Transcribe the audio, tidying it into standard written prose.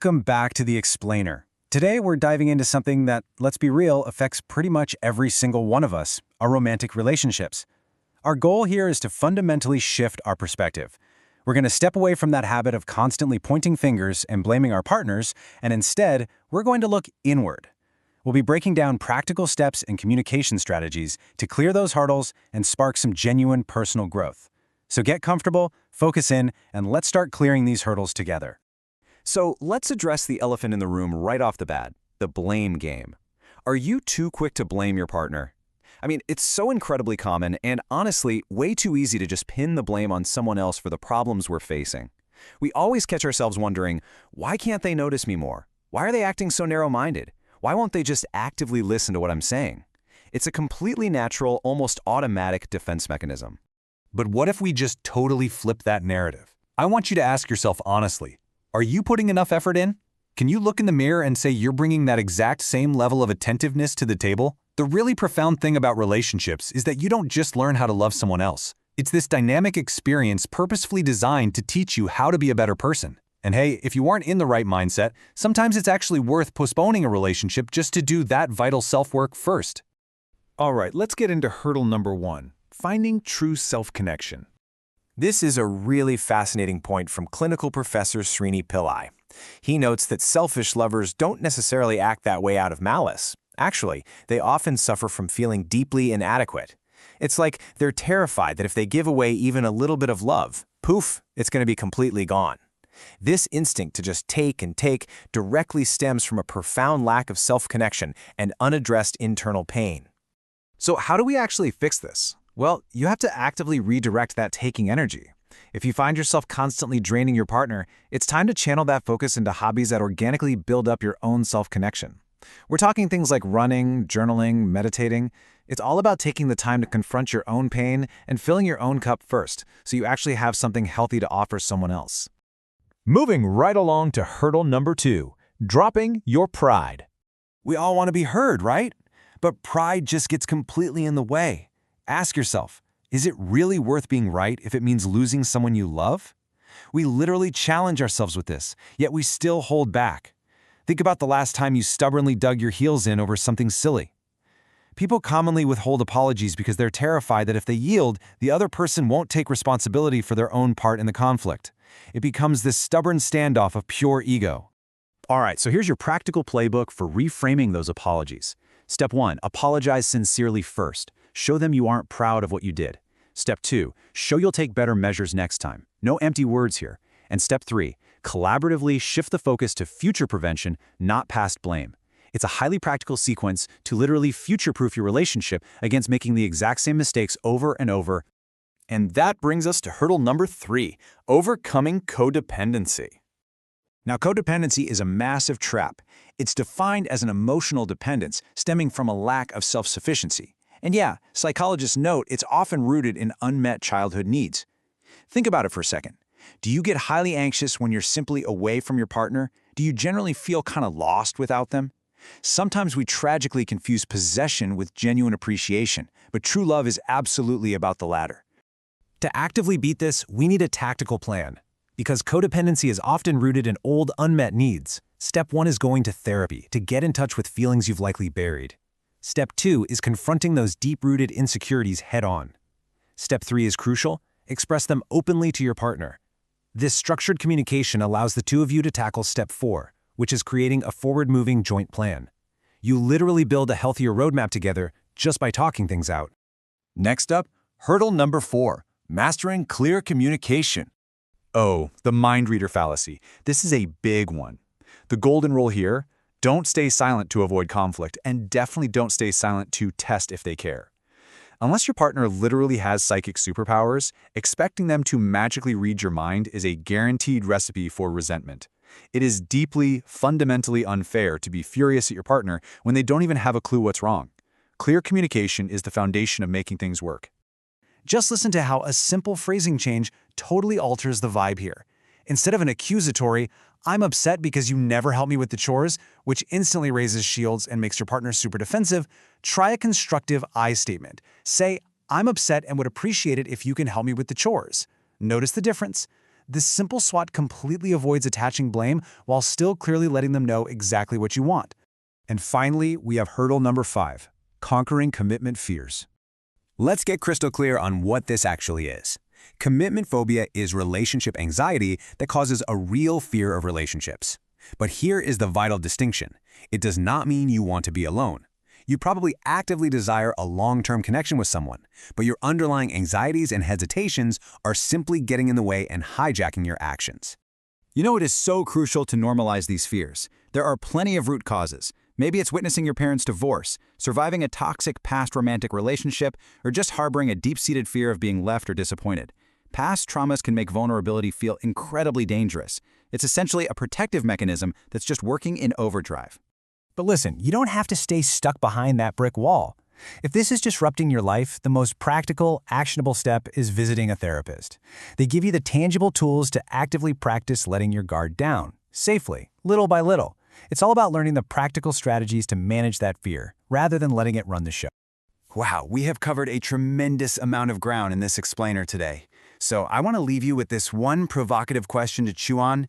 Welcome back to The Explainer. Today we're diving into something that, let's be real, affects pretty much every single one of us, our romantic relationships. Our goal here is to fundamentally shift our perspective. We're going to step away from that habit of constantly pointing fingers and blaming our partners, and instead, we're going to look inward. We'll be breaking down practical steps and communication strategies to clear those hurdles and spark some genuine personal growth. So get comfortable, focus in, and let's start clearing these hurdles together. So let's address the elephant in the room right off the bat, the blame game. Are you too quick to blame your partner? I mean, it's so incredibly common and honestly, way too easy to just pin the blame on someone else for the problems we're facing. We always catch ourselves wondering, why can't they notice me more? Why are they acting so narrow-minded? Why won't they just actively listen to what I'm saying? It's a completely natural, almost automatic defense mechanism. But what if we just totally flip that narrative? I want you to ask yourself honestly, are you putting enough effort in? Can you look in the mirror and say you're bringing that exact same level of attentiveness to the table? The really profound thing about relationships is that you don't just learn how to love someone else. It's this dynamic experience purposefully designed to teach you how to be a better person. And hey, if you aren't in the right mindset, sometimes it's actually worth postponing a relationship just to do that vital self-work first. All right, let's get into hurdle number 1, finding true self-connection. This is a really fascinating point from clinical professor Srini Pillai. He notes that selfish lovers don't necessarily act that way out of malice. Actually, they often suffer from feeling deeply inadequate. It's like they're terrified that if they give away even a little bit of love, poof, it's going to be completely gone. This instinct to just take and take directly stems from a profound lack of self-connection and unaddressed internal pain. So how do we actually fix this? Well, you have to actively redirect that taking energy. If you find yourself constantly draining your partner, it's time to channel that focus into hobbies that organically build up your own self-connection. We're talking things like running, journaling, meditating. It's all about taking the time to confront your own pain and filling your own cup first, so you actually have something healthy to offer someone else. Moving right along to hurdle number 2, dropping your pride. We all want to be heard, right? But pride just gets completely in the way. Ask yourself, is it really worth being right if it means losing someone you love? We literally challenge ourselves with this, yet we still hold back. Think about the last time you stubbornly dug your heels in over something silly. People commonly withhold apologies because they're terrified that if they yield, the other person won't take responsibility for their own part in the conflict. It becomes this stubborn standoff of pure ego. All right, so here's your practical playbook for reframing those apologies. Step 1, apologize sincerely first. Show them you aren't proud of what you did. Step 2, show you'll take better measures next time. No empty words here. And step 3, collaboratively shift the focus to future prevention, not past blame. It's a highly practical sequence to literally future-proof your relationship against making the exact same mistakes over and over. And that brings us to hurdle number 3, overcoming codependency. Now, codependency is a massive trap. It's defined as an emotional dependence stemming from a lack of self-sufficiency. And yeah, psychologists note it's often rooted in unmet childhood needs. Think about it for a second. Do you get highly anxious when you're simply away from your partner? Do you generally feel kind of lost without them? Sometimes we tragically confuse possession with genuine appreciation, but true love is absolutely about the latter. To actively beat this, we need a tactical plan. Because codependency is often rooted in old, unmet needs, step 1 is going to therapy to get in touch with feelings you've likely buried. Step 2 is confronting those deep-rooted insecurities head-on. Step 3 is crucial. Express them openly to your partner. This structured communication allows the two of you to tackle step 4, which is creating a forward-moving joint plan. You literally build a healthier roadmap together just by talking things out. Next up, hurdle number 4, mastering clear communication. Oh, the mind reader fallacy. This is a big one. The golden rule here, don't stay silent to avoid conflict, and definitely don't stay silent to test if they care. Unless your partner literally has psychic superpowers, expecting them to magically read your mind is a guaranteed recipe for resentment. It is deeply, fundamentally unfair to be furious at your partner when they don't even have a clue what's wrong. Clear communication is the foundation of making things work. Just listen to how a simple phrasing change totally alters the vibe here. Instead of an accusatory, "I'm upset because you never help me with the chores," which instantly raises shields and makes your partner super defensive, try a constructive I statement. Say, "I'm upset and would appreciate it if you can help me with the chores." Notice the difference. This simple SWOT completely avoids attaching blame while still clearly letting them know exactly what you want. And finally, we have hurdle number 5, conquering commitment fears. Let's get crystal clear on what this actually is. Commitment phobia is relationship anxiety that causes a real fear of relationships. But here is the vital distinction. It does not mean you want to be alone. You probably actively desire a long-term connection with someone, but your underlying anxieties and hesitations are simply getting in the way and hijacking your actions. You know, it is so crucial to normalize these fears. There are plenty of root causes. Maybe it's witnessing your parents' divorce, surviving a toxic past romantic relationship, or just harboring a deep-seated fear of being left or disappointed. Past traumas can make vulnerability feel incredibly dangerous. It's essentially a protective mechanism that's just working in overdrive. But listen, you don't have to stay stuck behind that brick wall. If this is disrupting your life, the most practical, actionable step is visiting a therapist. They give you the tangible tools to actively practice letting your guard down, safely, little by little. It's all about learning the practical strategies to manage that fear, rather than letting it run the show. Wow, we have covered a tremendous amount of ground in this explainer today. So I want to leave you with this one provocative question to chew on.